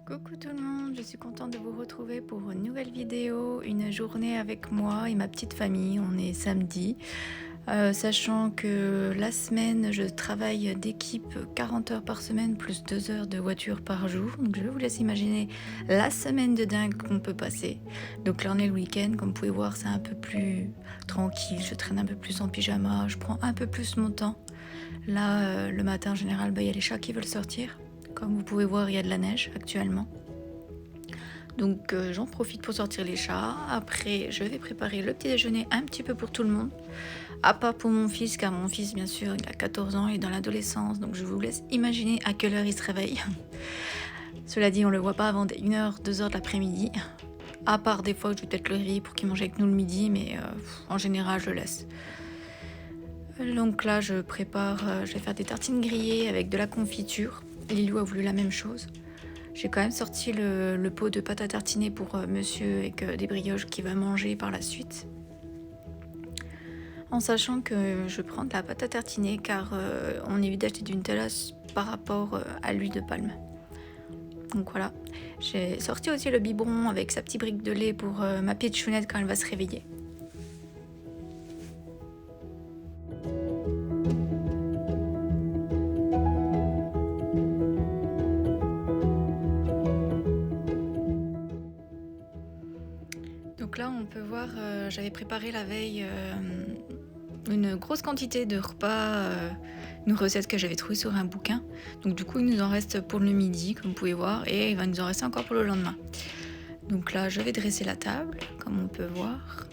Coucou tout le monde, je suis contente de vous retrouver pour une nouvelle vidéo, une journée avec moi et ma petite famille. On est samedi, sachant que la semaine je travaille d'équipe 40 heures par semaine plus 2 heures de voiture par jour. Donc je vous laisse imaginer la semaine de dingue qu'on peut passer. Donc là on est le week-end, comme vous pouvez voir c'est un peu plus tranquille, je traîne un peu plus en pyjama, je prends un peu plus mon temps. Là le matin en général il y a les chats qui veulent sortir. Comme vous pouvez voir, il y a de la neige actuellement. Donc j'en profite pour sortir les chats. Après, je vais préparer le petit déjeuner un petit peu pour tout le monde. À part pour mon fils, car mon fils, bien sûr, il a 14 ans, il est dans l'adolescence. Donc je vous laisse imaginer à quelle heure il se réveille. Cela dit, on le voit pas avant 1h, 2h de l'après-midi. À part des fois que je vais peut-être le réveiller pour qu'il mange avec nous le midi, mais en général, je le laisse. Donc là, je prépare, je vais faire des tartines grillées avec de la confiture. Lilou a voulu la même chose. J'ai quand même sorti le pot de pâte à tartiner pour monsieur avec des brioches qu'il va manger par la suite. En sachant que je prends de la pâte à tartiner car on évite d'acheter du Nutella par rapport à l'huile de palme. Donc voilà. J'ai sorti aussi le biberon avec sa petite brique de lait pour ma pitchounette quand elle va se réveiller. Donc là on peut voir, j'avais préparé la veille une grosse quantité de repas, une recette que j'avais trouvée sur un bouquin. Donc du coup il nous en reste pour le midi comme vous pouvez voir et il va nous en rester encore pour le lendemain. Donc là je vais dresser la table comme on peut voir.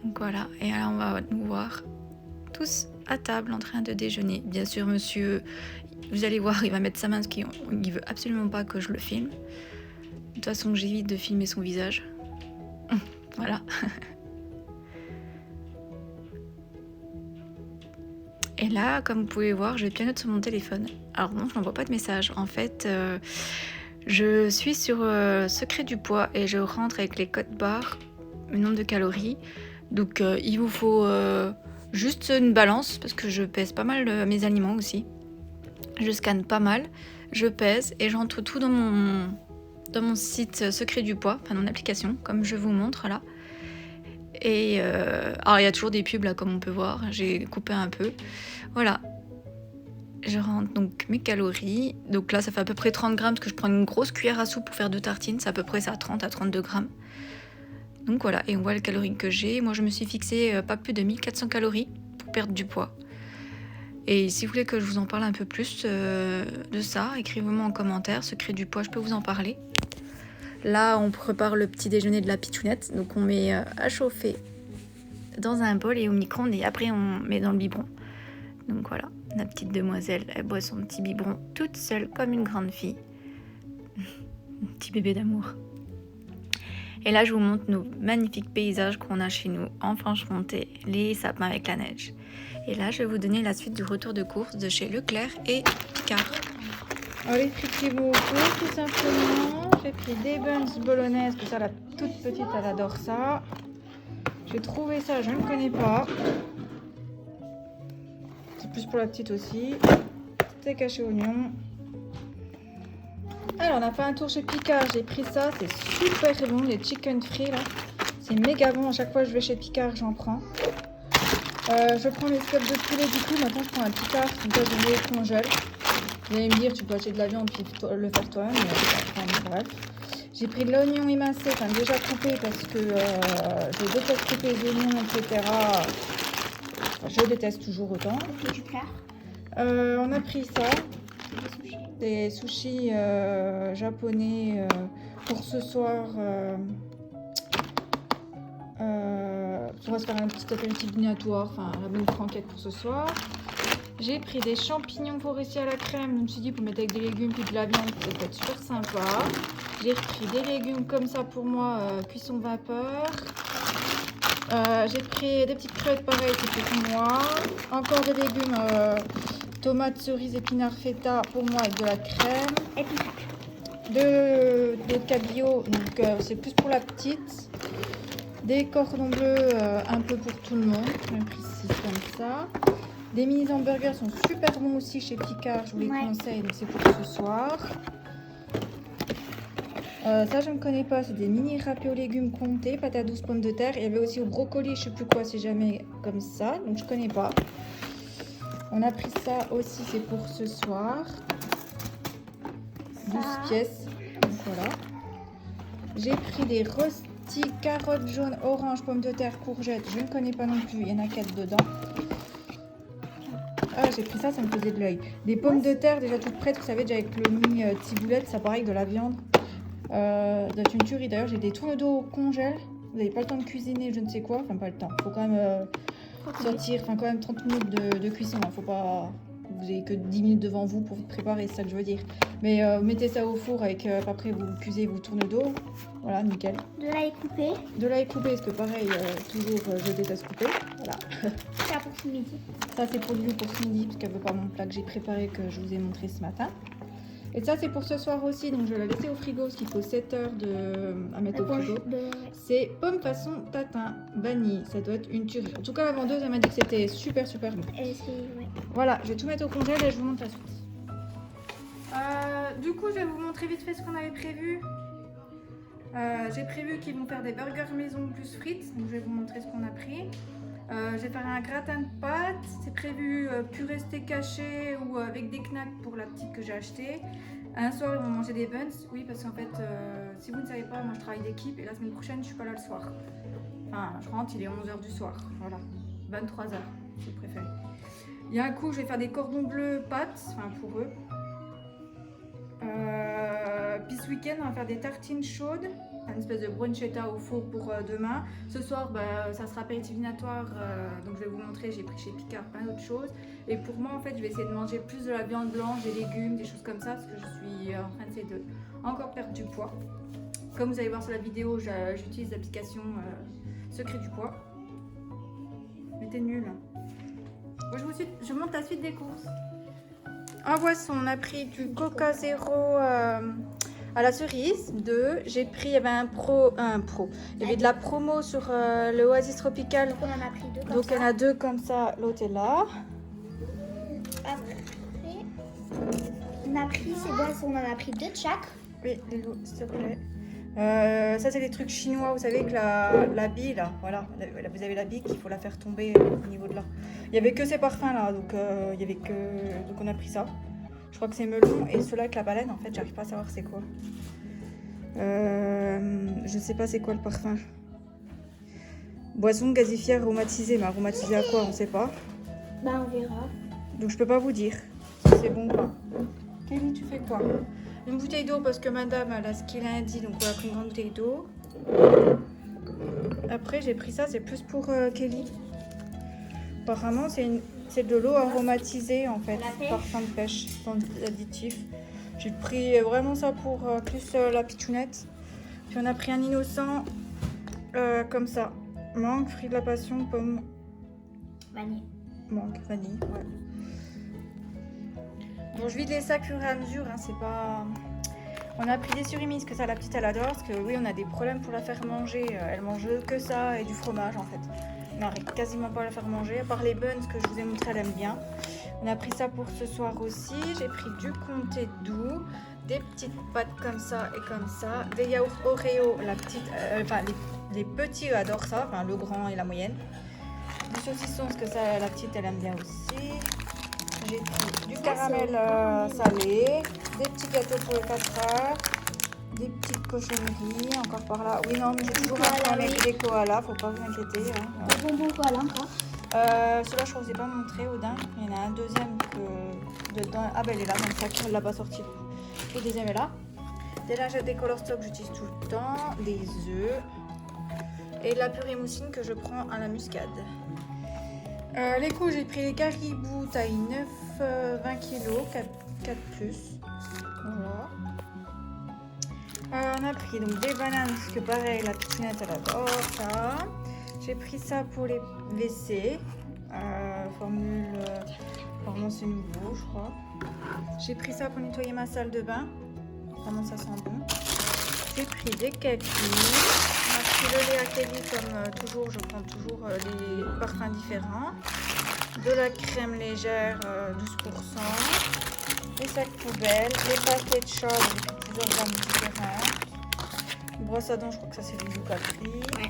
Donc voilà, et là on va nous voir tous à table en train de déjeuner. Bien sûr monsieur, vous allez voir, il va mettre sa main parce qu'il veut absolument pas que je le filme. De toute façon, j'évite de filmer son visage. Voilà. Et là, comme vous pouvez voir, je pianote sur mon téléphone. Alors non, je n'envoie pas de message. En fait, je suis sur Secret du poids et je rentre avec les codes barres, le nombre de calories. Donc il vous faut juste une balance parce que je pèse pas mal mes aliments aussi. Je scanne pas mal, je pèse et j'entre tout dans mon site Secret du poids, enfin dans mon application, comme je vous montre là. Et alors il y a toujours des pubs là comme on peut voir, j'ai coupé un peu. Voilà. Je rentre donc mes calories. Donc là ça fait à peu près 30 grammes parce que je prends une grosse cuillère à soupe pour faire 2 tartines, c'est à peu près ça, 30 à 32 grammes. Donc voilà, et on voit les calories que j'ai. Moi je me suis fixé pas plus de 1400 calories pour perdre du poids. Et si vous voulez que je vous en parle un peu plus de ça, écrivez-moi en commentaire, Secret du poids, je peux vous en parler. Là, on prépare le petit déjeuner de la pitchounette. Donc, on met à chauffer dans un bol et au micro-ondes. Et après, on met dans le biberon. Donc, voilà. La petite demoiselle, elle boit son petit biberon toute seule comme une grande fille. Un petit bébé d'amour. Et là, je vous montre nos magnifiques paysages qu'on a chez nous en Franche-Comté. Les sapins avec la neige. Et là, je vais vous donner la suite du retour de course de chez Leclerc et Picard. Alors, les frites qui vont au four, tout simplement. J'ai pris des buns bolognaise, que ça, la toute petite, elle adore ça. J'ai trouvé ça, je ne connais pas. C'est plus pour la petite aussi. Steak caché oignon. Alors, on a fait un tour chez Picard, j'ai pris ça, c'est super bon, les chicken frits là. C'est méga bon, à chaque fois que je vais chez Picard, j'en prends. Je prends les scalps de poulet, du coup, maintenant je prends un Picard, comme ça je les congèle. Vous allez me dire, tu peux acheter de la viande puis le faire toi-même, mais bref. J'ai pris de l'oignon émincé, enfin déjà coupé parce que je déteste couper les oignons, etc. Enfin, je déteste toujours autant. On a pris ça, des sushis japonais pour ce soir. On va se faire un petit apéritif dînatoire, enfin la bonne franquette pour ce soir. J'ai pris des champignons forestiers à la crème. Je me suis dit pour mettre avec des légumes puis de la viande, ça peut être super sympa. J'ai pris des légumes comme ça pour moi, cuisson vapeur. J'ai pris des petites crevettes pareilles, c'était pour moi. Encore des légumes, tomates, cerises, épinards, feta pour moi avec de la crème. Et puis de cabillaud, donc c'est plus pour la petite. Des cordons bleus un peu pour tout le monde. J'ai pris 6 comme ça. Des mini hamburgers sont super bons aussi chez Picard. Je vous les conseille, donc c'est pour ce soir. Ça je ne connais pas, c'est des mini râpés aux légumes comtés, patates douces, pommes de terre. Il y avait aussi au brocoli, je sais plus quoi, c'est jamais comme ça, donc je connais pas. On a pris ça aussi, c'est pour ce soir. 12 pièces, donc voilà. J'ai pris des rostis, carottes jaunes, oranges, pommes de terre, courgettes. Je ne connais pas non plus, il y en a 4 dedans. Ah, j'ai pris ça, ça me faisait de l'œil. Des pommes de terre déjà toutes prêtes, vous savez, déjà avec le mini ciboulette, ça pareil de la viande. C'est une tuerie. D'ailleurs, j'ai des tournes d'eau au congèle. Vous n'avez pas le temps de cuisiner, je ne sais quoi. Enfin, pas le temps. Il faut quand même sortir. Enfin, quand même 30 minutes de cuisson. Il faut pas. Vous n'avez que 10 minutes devant vous pour vous préparer, c'est ça que je veux dire. Mais mettez ça au four avec. Après, vous cuisez vos tournes d'eau. Voilà, nickel. De l'ail coupé. De l'ail coupé, parce que pareil, toujours je déteste couper. Voilà. Ça pour ce midi. Ça, c'est pour lui pour ce midi, parce qu'elle veut pas mon plat que j'ai préparé, que je vous ai montré ce matin. Et ça, c'est pour ce soir aussi, donc je vais la laisser au frigo parce qu'il faut 7 heures à mettre au frigo. C'est pomme façon tatin, vanille. Ça doit être une tuerie. En tout cas, la vendeuse, elle m'a dit que c'était super bon. Ouais. Voilà, je vais tout mettre au congèle et je vous montre la suite. Du coup, je vais vous montrer vite fait ce qu'on avait prévu. J'ai prévu qu'ils vont faire des burgers maison plus frites, donc je vais vous montrer ce qu'on a pris. Je vais faire un gratin de pâtes, c'est prévu purée steak haché ou avec des knacks pour la petite que j'ai achetée. Un soir, ils vont manger des buns, oui, parce qu'en fait, si vous ne savez pas, moi je travaille d'équipe et la semaine prochaine, je suis pas là le soir. Enfin, je rentre, il est 11 h du soir, voilà, 23 h si vous préférez. Il y a un coup, je vais faire des cordons bleus pâtes, enfin pour eux. Puis ce week-end, on va faire des tartines chaudes, une espèce de bruschetta au four pour demain. Ce soir, ça sera apéritif dînatoire, donc je vais vous montrer, j'ai pris chez Picard plein d'autres choses. Et pour moi, en fait, je vais essayer de manger plus de la viande blanche, des légumes, des choses comme ça, parce que je suis en train d'essayer de encore perdre du poids. Comme vous allez voir sur la vidéo, j'utilise l'application Secret du poids. Mais t'es nul. Bon, je monte la suite des courses. En boisson, on a pris du Coca Zéro à la cerise, 2. J'ai pris, il y avait un pro. Il y avait de la promo sur le Oasis Tropical. Donc on en a pris 2 comme ça. Donc il y en a 2 comme ça, l'autre est là. Après, on a pris ces boissons, on en a pris 2 de chaque. Oui, Lélo, s'il te plaît. Ça c'est des trucs chinois, vous savez que la bille là, voilà, vous avez la bille qu'il faut la faire tomber au niveau de là. Il y avait que ces parfums là, donc donc on a pris ça. Je crois que c'est melon et ceux-là avec la baleine, en fait, j'arrive pas à savoir c'est quoi. Je sais pas c'est quoi le parfum. Boisson gazéifière aromatisée, mais aromatisée à quoi, on sait pas. Bah on verra. Donc je peux pas vous dire si c'est bon ou pas. Kelly, tu fais quoi? Une bouteille d'eau parce que madame elle a ce qu'il a dit, donc on a pris une grande bouteille d'eau. Après j'ai pris ça, c'est plus pour Kelly. Apparemment c'est de l'eau aromatisée en fait, parfum de pêche, sans additif. J'ai pris vraiment ça pour plus la pitchounette. Puis on a pris un innocent comme ça. Mangue, fruit de la passion, pomme. Vanille. Mangue, vanille, ouais. Bon, je vide les sacs au fur et à mesure, hein, c'est pas... On a pris des surimises, que ça la petite elle adore, parce que oui on a des problèmes pour la faire manger, elle mange que ça et du fromage en fait. On n'arrive quasiment pas à la faire manger, à part les buns que je vous ai montré, elle aime bien. On a pris ça pour ce soir aussi, j'ai pris du comté doux, des petites pâtes comme ça et comme ça, des yaourts Oreo, la petite, les petits adorent ça, enfin le grand et la moyenne. Du saucisson, parce que ça la petite elle aime bien aussi. J'ai pris du caramel salé, des petits gâteaux pour les 4 heures, des petites cochonneries, encore par là. Oui, non, mais j'ai toujours un avec des koalas, faut pas vous inquiéter. Hein. Des bonbons koala encore. Celui-là, je ne vous ai pas montré, Odin. Il y en a un deuxième dedans. Ah, ben elle est là, dans le sac, elle l'a pas sorti. Le deuxième est là. Des lingettes des Color Stop, j'utilise tout le temps. Des œufs. Et de la purée moussine que je prends à la muscade. Les coups, j'ai pris les caribous taille 9, 20 kg, 4 plus. Voilà. On a pris donc des bananes, parce que pareil, la pitchounette elle adore ça. J'ai pris ça pour les WC. Formule, vraiment c'est nouveau, je crois. J'ai pris ça pour nettoyer ma salle de bain. Vraiment ça sent bon. J'ai pris des kakis. On a puis le lait à Kelly, comme toujours, je prends toujours des parfums différents. De la crème légère, 12%. Les sacs poubelles, les paquets de chat avec plusieurs gammes différentes. Une brosse à dents, je crois que ça c'est du Capri. Ouais.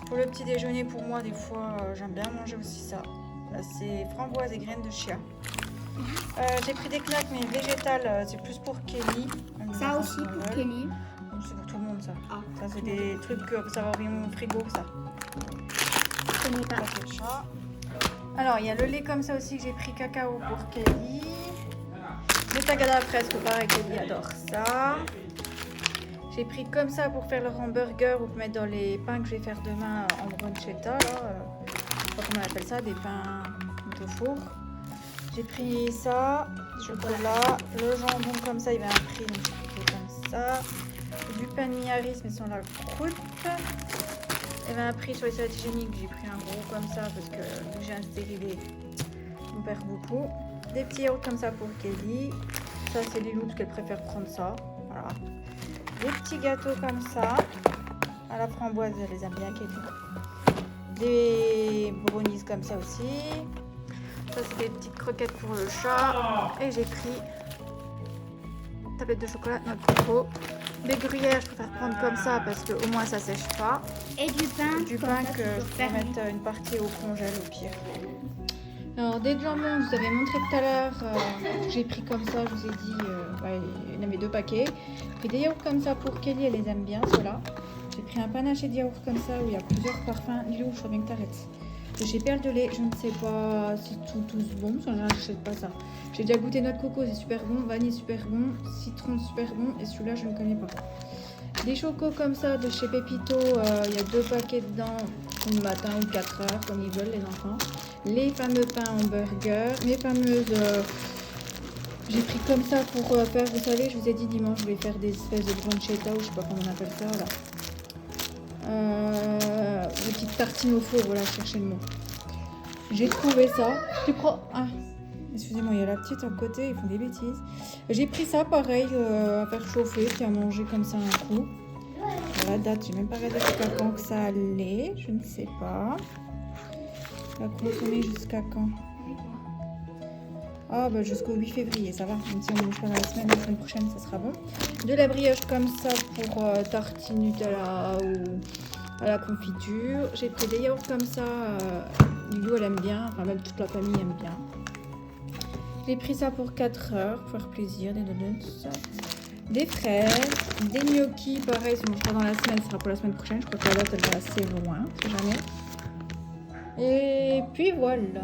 Pour le petit déjeuner, pour moi, des fois, j'aime bien manger aussi ça. Là, c'est framboise et graines de chia. J'ai pris des claques, mais végétales, c'est plus pour Kelly. Ça aussi pour Kelly. C'est pour tout le monde, ça. Ah. Ça, c'est des trucs que ça va ouvrir mon frigo, ça. Je connais pas. Paquet de chat. Alors, il y a le lait comme ça aussi que j'ai pris cacao pour Kelly. Le tagada presque pareil, Kelly adore ça. J'ai pris comme ça pour faire leur hamburger ou pour mettre dans les pains que je vais faire demain en bruschetta. Je sais pas comment on appelle ça, des pains au four. J'ai pris ça, chocolat, le jambon comme ça, il va un prix, donc j'ai pris comme ça. Du pain de miaris, mais sans la croûte. Il y avait un prix sur les salades hygiéniques, j'ai pris un gros comme ça parce que vu que j'ai un stérilé, on perd beaucoup. Des petits yaourts comme ça pour Kelly. Ça c'est Lilou parce qu'elle préfère prendre ça. Voilà. Des petits gâteaux comme ça. À la framboise, elle les aime bien Kelly. Des brownies comme ça aussi. Ça c'est des petites croquettes pour le chat. Et j'ai pris une tablette de chocolat, notre coco. Des gruyères, je préfère prendre comme ça parce que au moins ça sèche pas. Et du pain. Du comme pain ça, que tu peux je peux fermer. mettre une partie au congèle au pire. Alors des jambons, je vous avais montré tout à l'heure, j'ai pris comme ça, je vous ai dit, il y en avait 2 paquets. J'ai pris des yaourts comme ça pour Kelly, elle les aime bien, ceux-là. J'ai pris un panaché de yaourt comme ça où il y a plusieurs parfums. Lilou, je crois bien que t'arrêtes. De chez Perle de lait, je ne sais pas si tous bon, ça j'achète pas ça. J'ai déjà goûté noix de coco, c'est super bon, vanille super bon, citron super bon et celui-là je ne connais pas. Des chocos comme ça de chez Pépito, il y a 2 paquets dedans, le matin ou 4 heures comme ils veulent les enfants. Les fameux pains hamburger, mes fameuses... j'ai pris comme ça pour faire, vous savez, je vous ai dit dimanche je vais faire des espèces de bruschetta ou je sais pas comment on appelle ça là. Des petites tartines au four, voilà, cherchez le mot. J'ai trouvé ça. Tu prends... Ah, excusez-moi, il y a la petite à côté, ils font des bêtises. J'ai pris ça, pareil, à faire chauffer, puis à manger comme ça un coup. La date, j'ai même pas regardé jusqu'à quand que ça allait, je ne sais pas. On va consommer jusqu'à quand? Ah, bah jusqu'au 8 février, ça va. Même si on ne mange pas la semaine prochaine, ça sera bon. De la brioche comme ça pour tartine Nutella ou à la confiture. J'ai pris des yaourts comme ça. Lilou, elle aime bien, enfin même toute la famille aime bien. J'ai pris ça pour 4 heures, pour faire plaisir, des donuts. Des fraises, des gnocchis, pareil, si on ne mange pas dans la semaine, ce sera pour la semaine prochaine. Je crois que la date elle va assez loin, si jamais. Et puis voilà.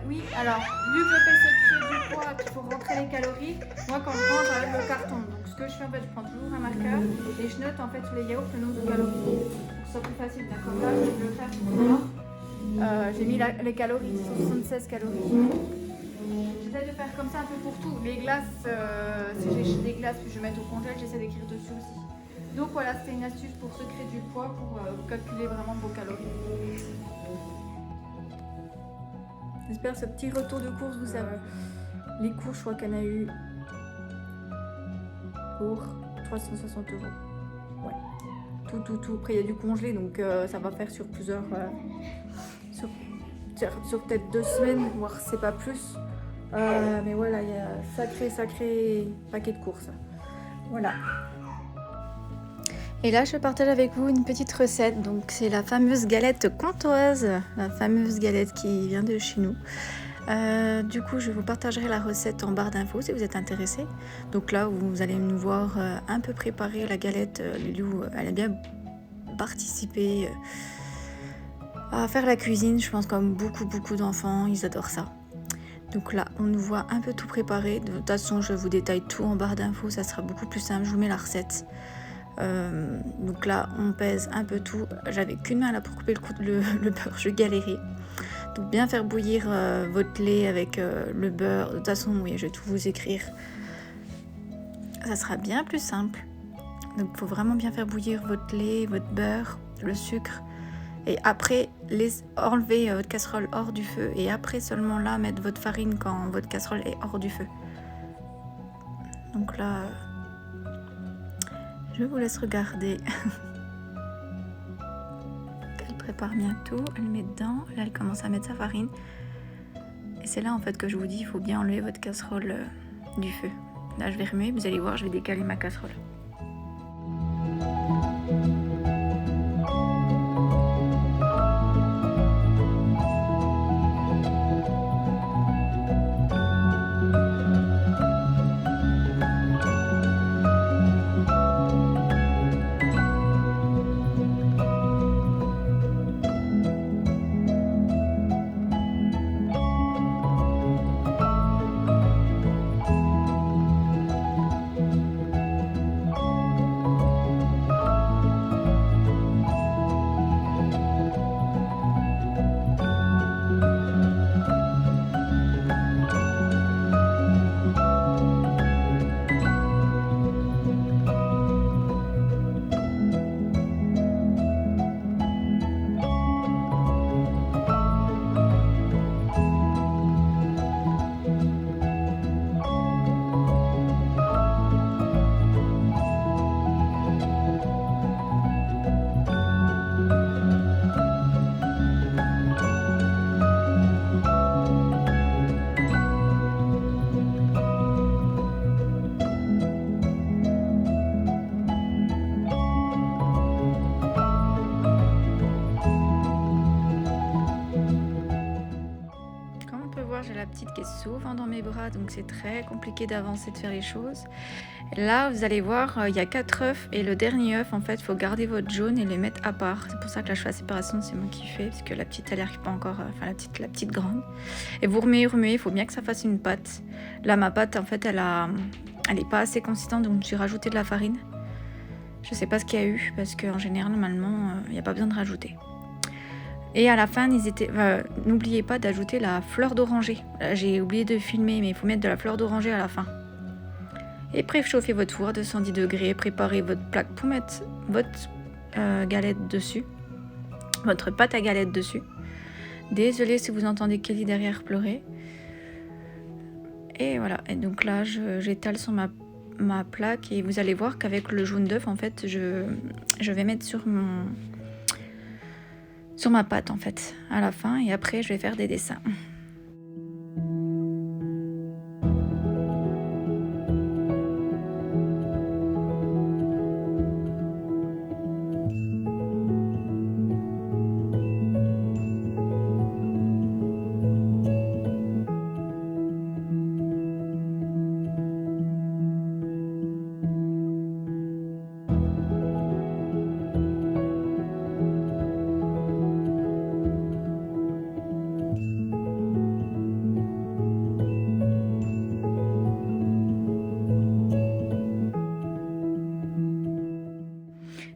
Oui, alors, vu que je fais ce trait du poids, qu'il faut rentrer les calories, moi quand je rentre, j'enlève le carton. Donc ce que je fais en fait, je prends toujours un marqueur et je note en fait sur les yaourts le nombre de calories. Pour que ce soit plus facile, d'accord. Là, je vais le faire pour moi. J'ai mis les calories, 76 calories. J'essaie de faire comme ça un peu pour tout. Les glaces, si j'ai des glaces que je vais mettre au congèle, j'essaie d'écrire dessus aussi. Donc voilà, c'était une astuce pour secret du poids, pour calculer vraiment vos calories. J'espère ce petit retour de course vous a... Les courses, je crois qu'elle a eu pour 360 €. Ouais. Tout. Après, il y a du congelé, donc ça va faire sur plusieurs... sur peut-être 2 semaines, voire c'est pas plus. Mais voilà, il y a sacré paquet de courses. Voilà. Et là, je partage avec vous une petite recette. Donc, c'est la fameuse galette comtoise, la fameuse galette qui vient de chez nous. Du coup, je vous partagerai la recette en barre d'infos si vous êtes intéressés. Donc là, vous allez nous voir un peu préparer la galette. Lilou, elle aime bien participer à faire la cuisine. Je pense comme beaucoup d'enfants, ils adorent ça. Donc là, on nous voit un peu tout préparer. De toute façon, je vous détaille tout en barre d'infos. Ça sera beaucoup plus simple. Je vous mets la recette. Donc là on pèse un peu tout, j'avais qu'une main là pour couper le beurre, je galérais. Donc bien faire bouillir votre lait avec le beurre, de toute façon oui, je vais tout vous écrire, ça sera bien plus simple. Donc il faut vraiment bien faire bouillir votre lait, votre beurre, le sucre, et après enlever votre casserole hors du feu, et après seulement là mettre votre farine quand votre casserole est hors du feu. Donc là Je vous laisse regarder. Elle prépare bientôt, elle met dedans, là elle commence à mettre sa farine. Et c'est là en fait que je vous dis, il faut bien enlever votre casserole du feu. Là je vais remuer, vous allez voir, je vais décaler ma casserole. J'ai la petite qui est souvent dans mes bras, donc c'est très compliqué d'avancer, de faire les choses. Et là, vous allez voir, il y a 4 œufs et le dernier œuf, en fait, il faut garder votre jaune et les mettre à part. C'est pour ça que là, je fais la séparation, c'est moi qui fais, parce que la petite, elle n'arrive pas encore, enfin la petite grande. Et vous remuez, il faut bien que ça fasse une pâte. Là, ma pâte, en fait, elle est pas assez consistante, donc j'ai rajouté de la farine. Je sais pas ce qu'il y a eu, parce qu'en général, normalement, il n'y a pas besoin de rajouter. Et à la fin, n'oubliez pas d'ajouter la fleur d'oranger. J'ai oublié de filmer, mais il faut mettre de la fleur d'oranger à la fin. Et préchauffez votre four à 210 degrés. Préparez votre plaque pour mettre votre galette dessus. Votre pâte à galette dessus. Désolée si vous entendez Kelly derrière pleurer. Et voilà. Et donc là, j'étale sur ma plaque. Et vous allez voir qu'avec le jaune d'œuf, en fait, je vais mettre sur ma pâte en fait à la fin et après je vais faire des dessins.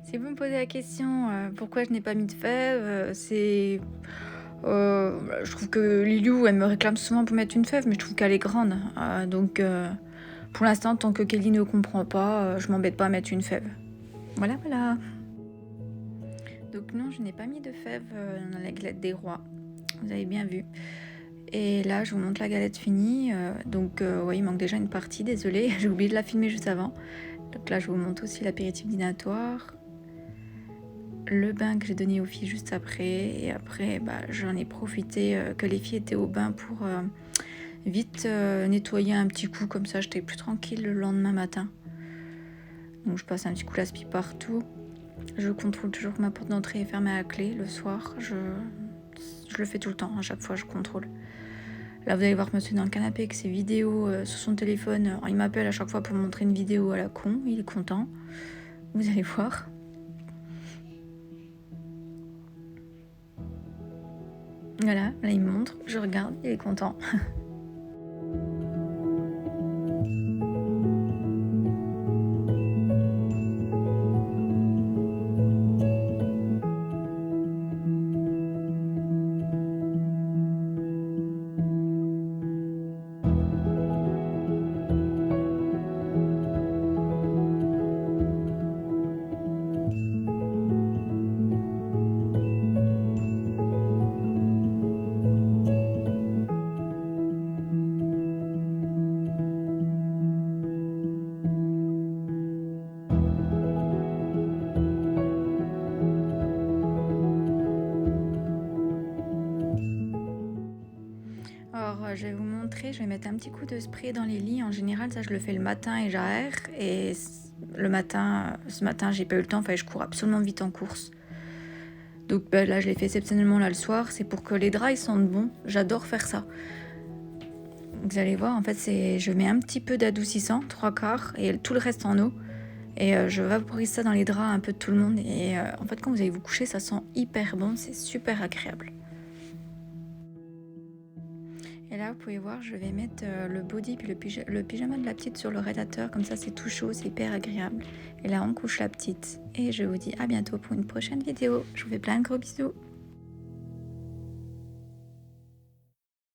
Si vous me posez la question pourquoi je n'ai pas mis de fèves, c'est... je trouve que Lilou, elle me réclame souvent pour mettre une fève, mais je trouve qu'elle est grande. Donc pour l'instant, tant que Kelly ne comprend pas, je m'embête pas à mettre une fève. Voilà, voilà. Donc non, je n'ai pas mis de fève dans la galette des rois. Vous avez bien vu. Et là, je vous montre la galette finie. Donc ouais, il manque déjà une partie, désolée. J'ai oublié de la filmer juste avant. Donc là, je vous montre aussi l'apéritif dînatoire. Le bain que j'ai donné aux filles juste après. Et après, j'en ai profité que les filles étaient au bain pour vite nettoyer un petit coup. Comme ça, j'étais plus tranquille le lendemain matin. Donc je passe un petit coup l'aspi partout. Je contrôle toujours que ma porte d'entrée est fermée à la clé. Le soir, je le fais tout le temps. À chaque fois, je contrôle. Là, vous allez voir monsieur dans le canapé avec ses vidéos sur son téléphone. Alors, il m'appelle à chaque fois pour me montrer une vidéo à la con. Il est content. Vous allez voir. Voilà, là il me montre, je regarde, il est content. je vais vous montrer, je vais mettre un petit coup de spray dans les lits. En général, ça je le fais le matin et j'aère. Et le matin, ce matin, j'ai pas eu le temps, je cours absolument vite en course. Donc là, je l'ai fait exceptionnellement là le soir. C'est pour que les draps ils sentent bon. J'adore faire ça. Vous allez voir, en fait, je mets un petit peu d'adoucissant, 3/4, et tout le reste en eau. Et je vaporise ça dans les draps un peu de tout le monde. Et en fait, quand vous allez vous coucher, ça sent hyper bon, c'est super agréable. Et là, vous pouvez voir, je vais mettre le body puis le pyjama de la petite sur le radiateur. Comme ça, c'est tout chaud, c'est hyper agréable. Et là, on couche la petite. Et je vous dis à bientôt pour une prochaine vidéo. Je vous fais plein de gros bisous.